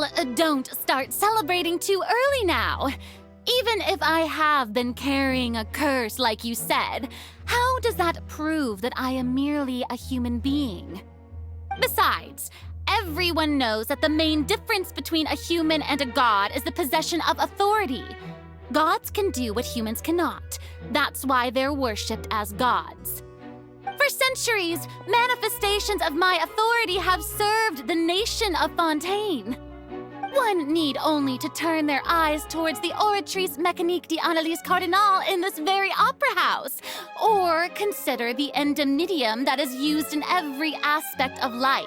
Well, don't start celebrating too early now. Even if I have been carrying a curse like you said, how does that prove that I am merely a human being? Besides, everyone knows that the main difference between a human and a god is the possession of authority. Gods can do what humans cannot. That's why they're worshipped as gods. For centuries, manifestations of my authority have served the nation of Fontaine. One need only to turn their eyes towards the Oratrice Mécanique d'Analyse Cardinal in this very opera house, or consider the indemnitium that is used in every aspect of life.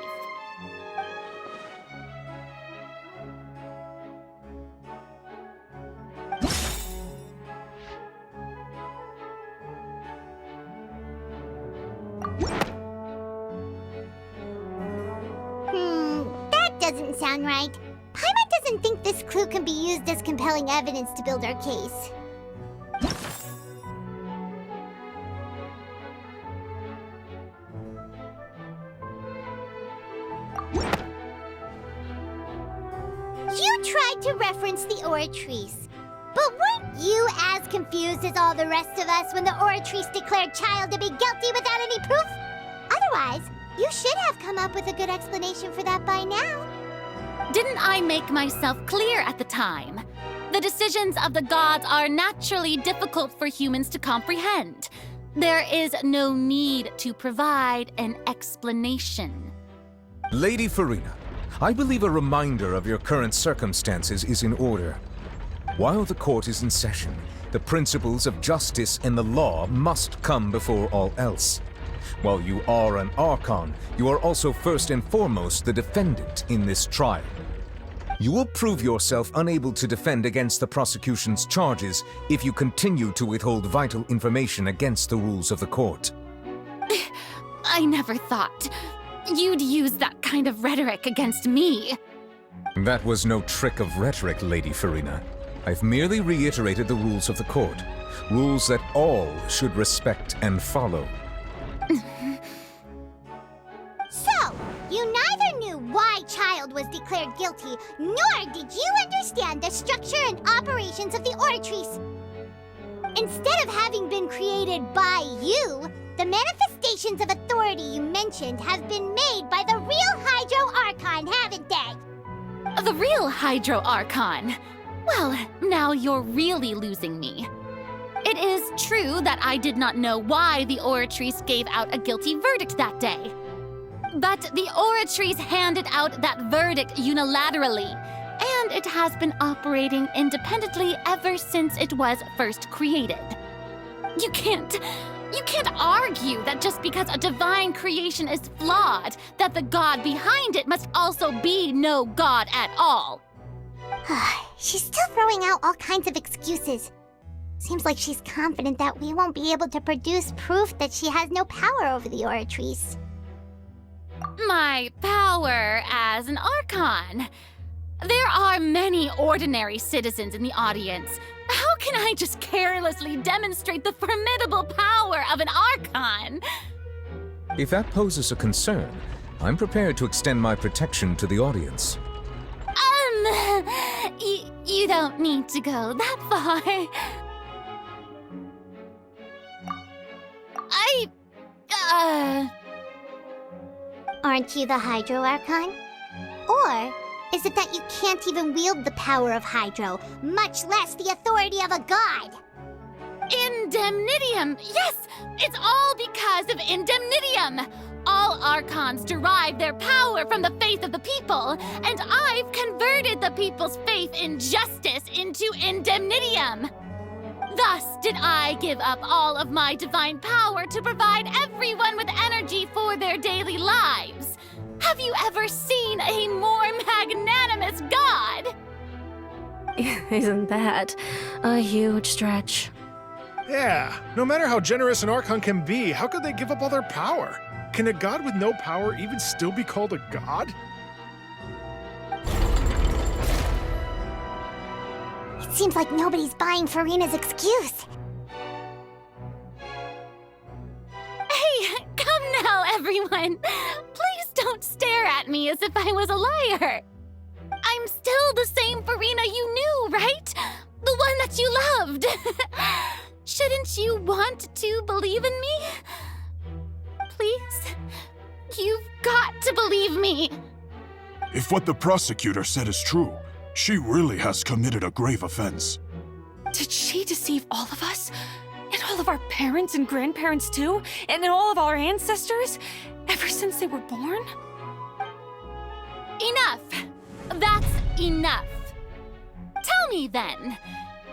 That doesn't sound right. Paimon doesn't think this clue can be used as compelling evidence to build our case. You tried to reference the Oratrice, but weren't you as confused as all the rest of us when the Oratrice declared Child to be guilty without any proof? Otherwise, you should have come up with a good explanation for that by now. Didn't I make myself clear at the time? The decisions of the gods are naturally difficult for humans to comprehend. There is no need to provide an explanation. Lady Farina, I believe a reminder of your current circumstances is in order. While the court is in session, the principles of justice and the law must come before all else. While you are an Archon, you are also first and foremost the defendant in this trial. You will prove yourself unable to defend against the prosecution's charges if you continue to withhold vital information against the rules of the court. I never thought you'd use that kind of rhetoric against me. That was no trick of rhetoric, Lady Farina. I've merely reiterated the rules of the court, rules that all should respect and follow. So, you neither knew why Child was declared guilty, nor did you understand the structure and operations of the Oratrice. Instead of having been created by you, the manifestations of authority you mentioned have been made by the real Hydro Archon, haven't they? The real Hydro Archon? Well, now you're really losing me. It is true that I did not know why the Oratrice gave out a guilty verdict that day. But the Oratrice handed out that verdict unilaterally, and it has been operating independently ever since it was first created. You can't argue that just because a divine creation is flawed, that the god behind it must also be no god at all. She's still throwing out all kinds of excuses. Seems like she's confident that we won't be able to produce proof that she has no power over the Oratrice. My power as an Archon. There are many ordinary citizens in the audience. How can I just carelessly demonstrate the formidable power of an Archon? If that poses a concern, I'm prepared to extend my protection to the audience. You don't need to go that far. Aren't you the Hydro Archon? Or is it that you can't even wield the power of Hydro, much less the authority of a god? Indemnitium! Yes! It's all because of Indemnitium! All Archons derive their power from the faith of the people, and I've converted the people's faith in justice into Indemnitium! Thus did I give up all of my divine power to provide everyone with energy for their daily lives. Have you ever seen a more magnanimous god? Isn't that a huge stretch? Yeah, no matter how generous an Archon can be, how could they give up all their power? Can a god with no power even still be called a god? It seems like nobody's buying Farina's excuse. Hey, come now, everyone. Please don't stare at me as if I was a liar. I'm I'm still the same Farina you knew, right? The one that you loved. Shouldn't you want to believe in me? Please? You've got to believe me. If what the prosecutor said is true, she really has committed a grave offense. Did she deceive all of us? And all of our parents and grandparents too? And all of our ancestors? Ever since they were born? Enough! That's enough. Tell me then,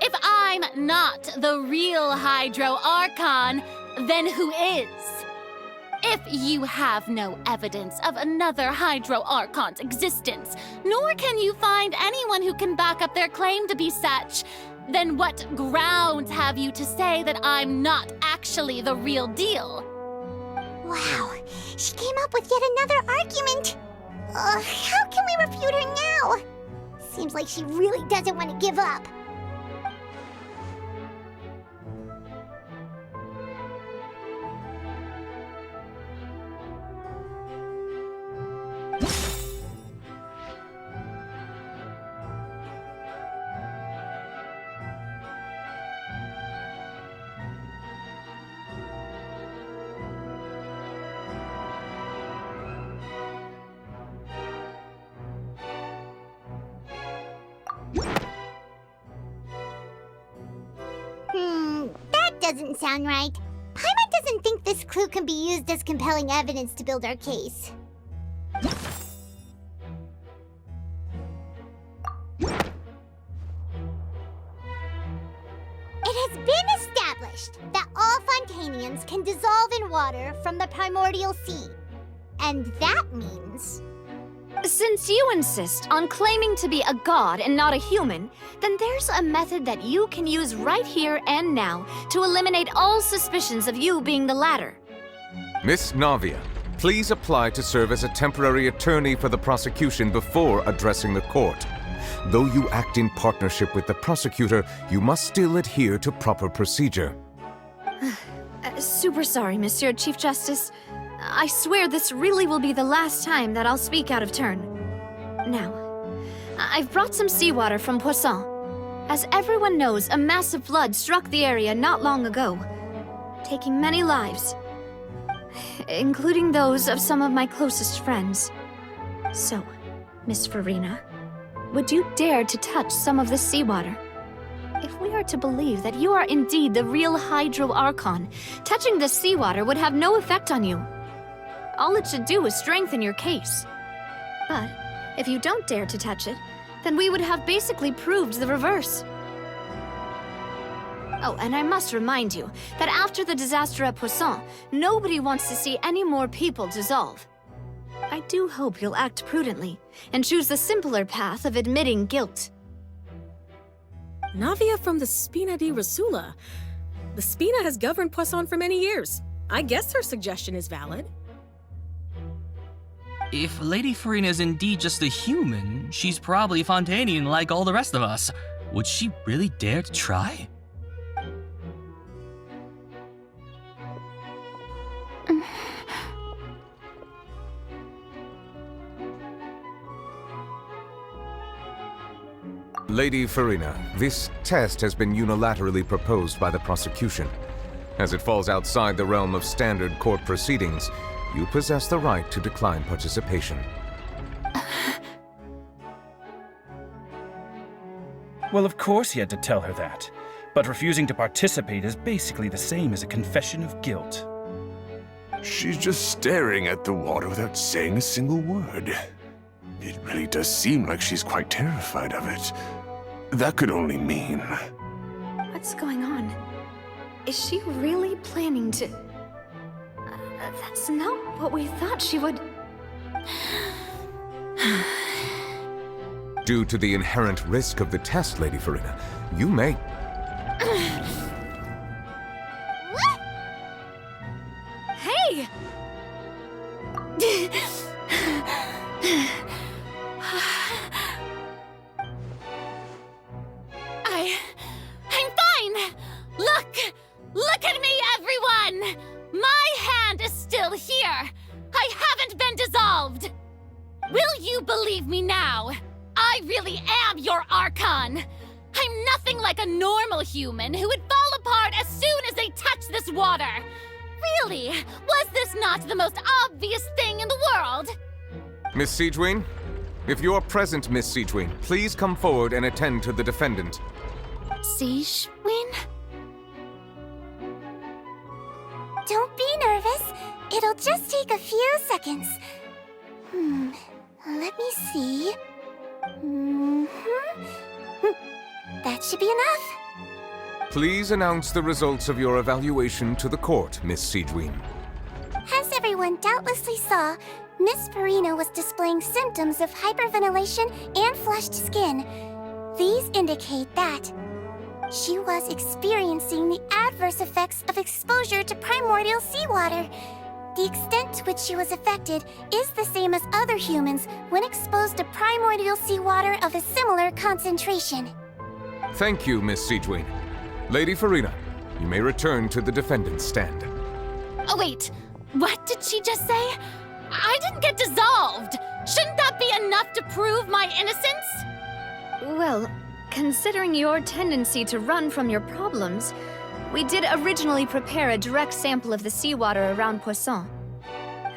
if I'm not the real Hydro Archon, then who is? If you have no evidence of another Hydro Archon's existence, nor can you find anyone who can back up their claim to be such, then what grounds have you to say that I'm not actually the real deal? Wow, she came up with yet another argument. How can we refute her now? Seems like she really doesn't want to give up. That doesn't sound right. Paimon doesn't think this clue can be used as compelling evidence to build our case. It has been established that all Fontanians can dissolve in water from the primordial sea. And that means... Since you insist on claiming to be a god and not a human, then there's a method that you can use right here and now to eliminate all suspicions of you being the latter. Miss Navia, please apply to serve as a temporary attorney for the prosecution before addressing the court. Though you act in partnership with the prosecutor, you must still adhere to proper procedure. Super sorry, Monsieur Chief Justice. I swear this really will be the last time that I'll speak out of turn. Now, I've brought some seawater from Poisson. As everyone knows, a massive flood struck the area not long ago, taking many lives, including those of some of my closest friends. So, Miss Farina, would you dare to touch some of the seawater? If we are to believe that you are indeed the real Hydro Archon, touching the seawater would have no effect on you. All it should do is strengthen your case. But if you don't dare to touch it, then we would have basically proved the reverse. Oh, and I must remind you that after the disaster at Poisson, nobody wants to see any more people dissolve. I do hope you'll act prudently and choose the simpler path of admitting guilt. Navia from the Spina di Rosula. The Spina has governed Poisson for many years. I guess her suggestion is valid. If Lady Farina is indeed just a human, she's probably Fontanian like all the rest of us. Would she really dare to try? Lady Farina, this test has been unilaterally proposed by the prosecution. As it falls outside the realm of standard court proceedings, you possess the right to decline participation. Well, of course he had to tell her that. But refusing to participate is basically the same as a confession of guilt. She's just staring at the water without saying a single word. It really does seem like she's quite terrified of it. That could only mean... What's going on? Is she really planning to... That's not what we thought she would... Due to the inherent risk of the test, Lady Farina, you may... What? Hey! I'm fine! Look at me, everyone! My hand is still here! I haven't been dissolved! Will you believe me now? I really am your Archon! I'm nothing like a normal human who would fall apart as soon as they touch this water! Really, was this not the most obvious thing in the world? Miss Siegewien? If you are present, Miss Siegewien, please come forward and attend to the defendant. Siegewien? Don't be nervous. It'll just take a few seconds. Let me see. That should be enough. Please announce the results of your evaluation to the court, Miss Siegewien. As everyone doubtlessly saw, Miss Farina was displaying symptoms of hyperventilation and flushed skin. These indicate that she was experiencing the adverse effects of exposure to primordial seawater. The extent to which she was affected is the same as other humans when exposed to primordial seawater of a similar concentration. Thank you, Miss Siegewien. Lady Farina, you may return to the defendant's stand. Oh wait, what did she just say? I didn't get dissolved! Shouldn't that be enough to prove my innocence? Well, considering your tendency to run from your problems, we did originally prepare a direct sample of the seawater around Poisson.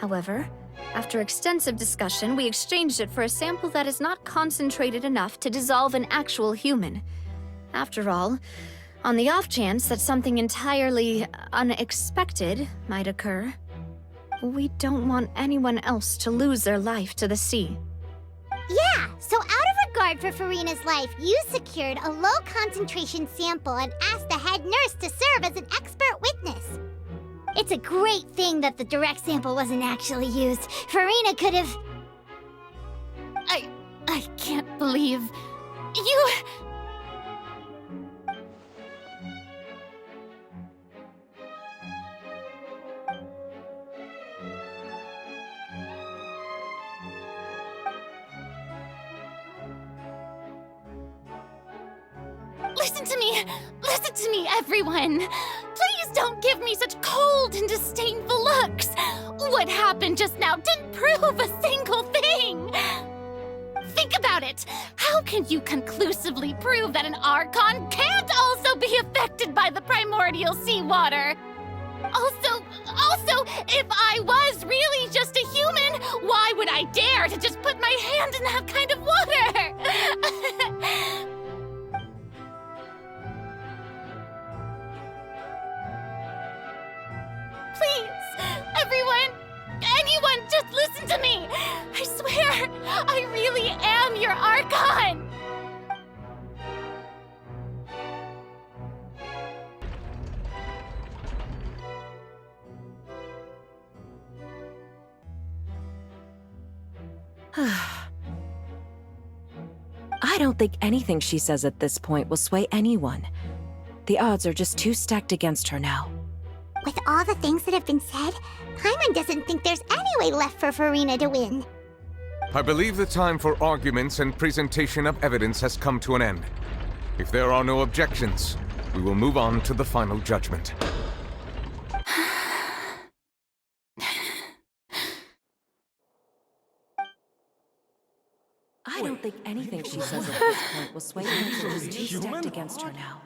However, after extensive discussion, we exchanged it for a sample that is not concentrated enough to dissolve an actual human. After all, on the off chance that something entirely unexpected might occur, we don't want anyone else to lose their life to the sea. Yeah, so out of regard for Farina's life, you secured a low-concentration sample and asked the head nurse to serve as an expert witness. It's a great thing that the direct sample wasn't actually used. Farina could have... I can't believe... You... Listen to me, everyone! Please don't give me such cold and disdainful looks! What happened just now didn't prove a single thing! Think about it! How can you conclusively prove that an Archon can't also be affected by the primordial seawater? Also, if I was really just a human, why would I dare to just put my hand in that kind of water? Please, everyone, anyone, just listen to me! I swear, I really am your Archon! I don't think anything she says at this point will sway anyone. The odds are just too stacked against her now. With all the things that have been said, Paimon doesn't think there's any way left for Farina to win. I believe the time for arguments and presentation of evidence has come to an end. If there are no objections, we will move on to the final judgment. I don't think anything she says at this point will sway anyone. She's too stacked against her now.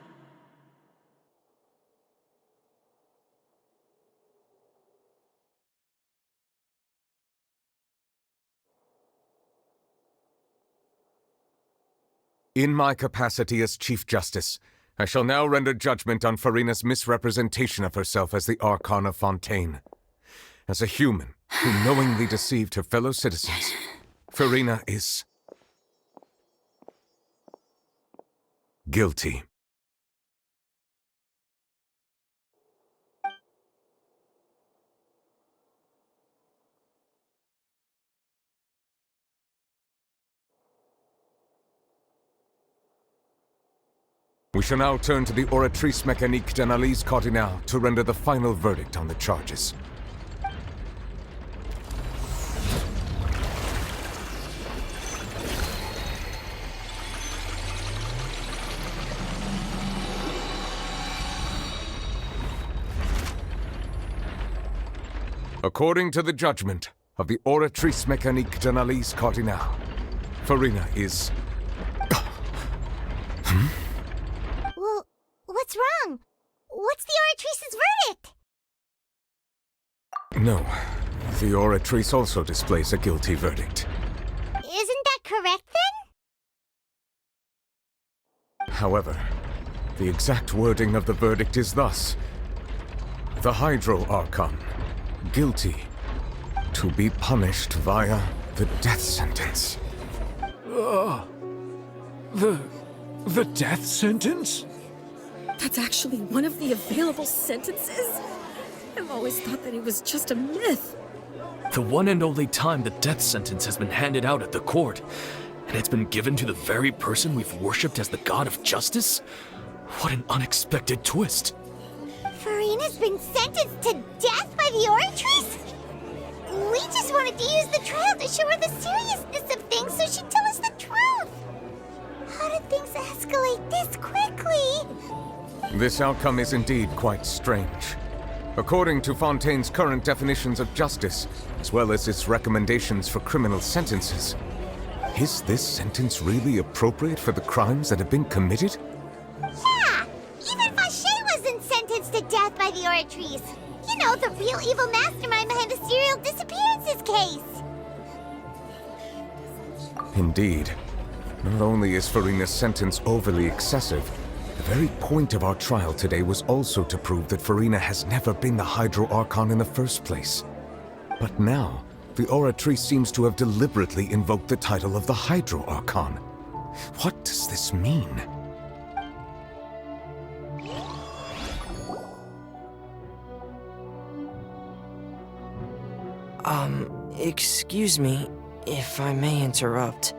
In my capacity as Chief Justice, I shall now render judgment on Farina's misrepresentation of herself as the Archon of Fontaine. As a human who knowingly deceived her fellow citizens, Farina is... guilty. We shall now turn to the Oratrice Mécanique d'Analyse Cardinale to render the final verdict on the charges. According to the judgment of the Oratrice Mécanique d'Analyse Cardinale, Farina is Well, what's wrong? What's the Oratrice's verdict? No. The Oratrice also displays a guilty verdict. Isn't that correct then? However, the exact wording of the verdict is thus. The Hydro Archon, guilty, to be punished via the death sentence. The death sentence? That's actually one of the available sentences? I've always thought that it was just a myth. The one and only time the death sentence has been handed out at the court, and it's been given to the very person we've worshipped as the god of justice? What an unexpected twist. Farina's been sentenced to death by the Oratrice? We just wanted to use the trial to show her the seriousness of things so she'd tell us the truth. How did things escalate this quickly? This outcome is indeed quite strange. According to Fontaine's current definitions of justice, as well as its recommendations for criminal sentences, is this sentence really appropriate for the crimes that have been committed? Yeah! Even Fauché wasn't sentenced to death by the Oratrice. You know, the real evil mastermind behind the serial disappearances case. Indeed. Not only is Farina's sentence overly excessive, the very point of our trial today was also to prove that Farina has never been the Hydro Archon in the first place. But now, the Oratrice seems to have deliberately invoked the title of the Hydro Archon. What does this mean? Excuse me, if I may interrupt.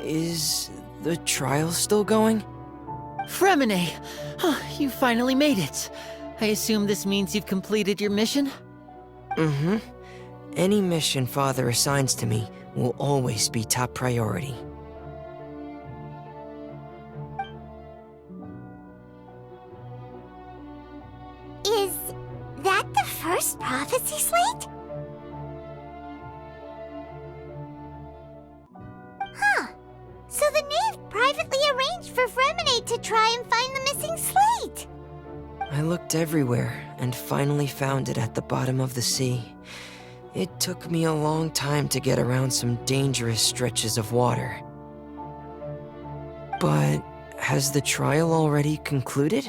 Is the trial still going? Fremine! You finally made it. I assume this means you've completed your mission? Mm-hmm. Any mission Father assigns to me will always be top priority. Is that the first prophecy slate? Huh. So the knave privately arranged for Fremine to try and find the missing slate. I looked everywhere and finally found it at the bottom of the sea. It took me a long time to get around some dangerous stretches of water. But has the trial already concluded?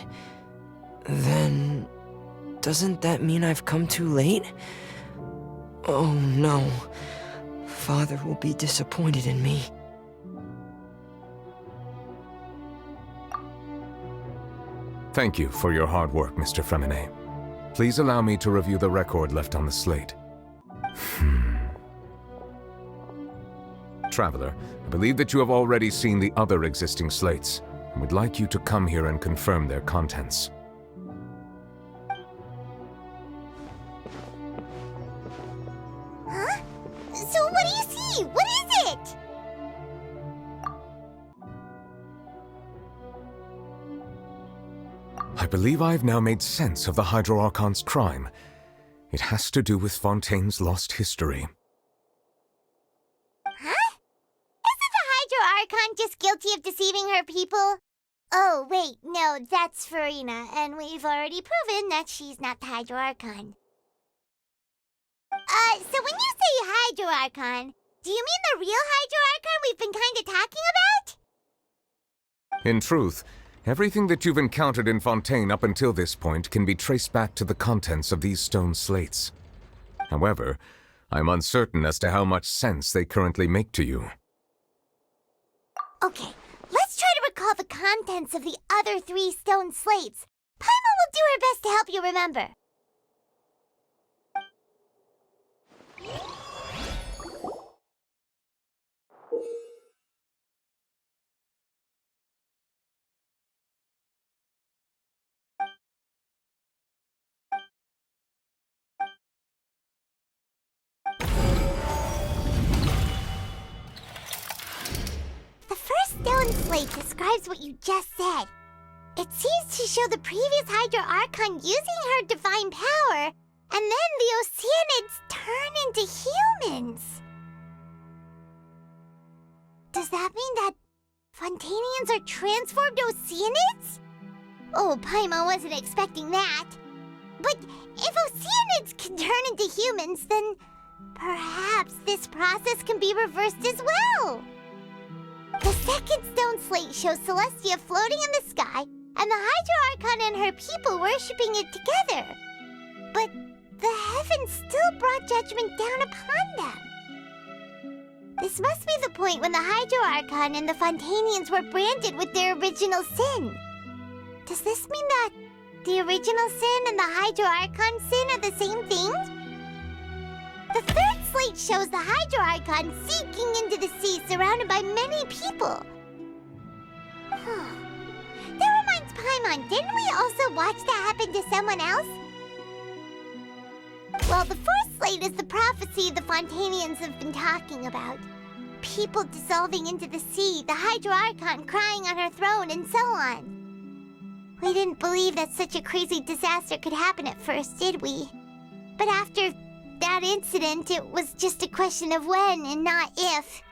Then doesn't that mean I've come too late? Oh no. Father will be disappointed in me. Thank you for your hard work, Mr. Fremine. Please allow me to review the record left on the slate. Traveler, I believe that you have already seen the other existing slates, and would like you to come here and confirm their contents. Huh? So what do you see? What is it? I believe I've now made sense of the Hydro Archon's crime. It has to do with Fontaine's lost history. Huh? Isn't the Hydro Archon just guilty of deceiving her people? Oh, wait, no, that's Farina, and we've already proven that she's not the Hydro Archon. So when you say Hydro Archon, do you mean the real Hydro Archon we've been kinda talking about? In truth, everything that you've encountered in Fontaine up until this point can be traced back to the contents of these stone slates. However, I'm uncertain as to how much sense they currently make to you. Okay, let's try to recall the contents of the other 3 stone slates. Paimon will do her best to help you remember. The first stone slate describes what you just said. It seems to show the previous Hydro Archon using her divine power, and then the Oceanids turn into humans. Does that mean that Fontanians are transformed Oceanids? Oh, Paimon wasn't expecting that. But if Oceanids can turn into humans, then perhaps this process can be reversed as well. The second stone slate shows Celestia floating in the sky and the Hydra Archon and her people worshipping it together. But the heavens still brought judgment down upon them. This must be the point when the Hydra Archon and the Fontanians were branded with their original sin. Does this mean that the original sin and the Hydra Archon sin are the same thing? The third slate shows the Hydra Archon sinking into the sea surrounded by many people. That reminds Paimon, didn't we also watch that happen to someone else? Well, the fourth slate is the prophecy the Fontanians have been talking about. People dissolving into the sea, the Hydra Archon crying on her throne, and so on. We didn't believe that such a crazy disaster could happen at first, did we? But after that incident, it was just a question of when and not if.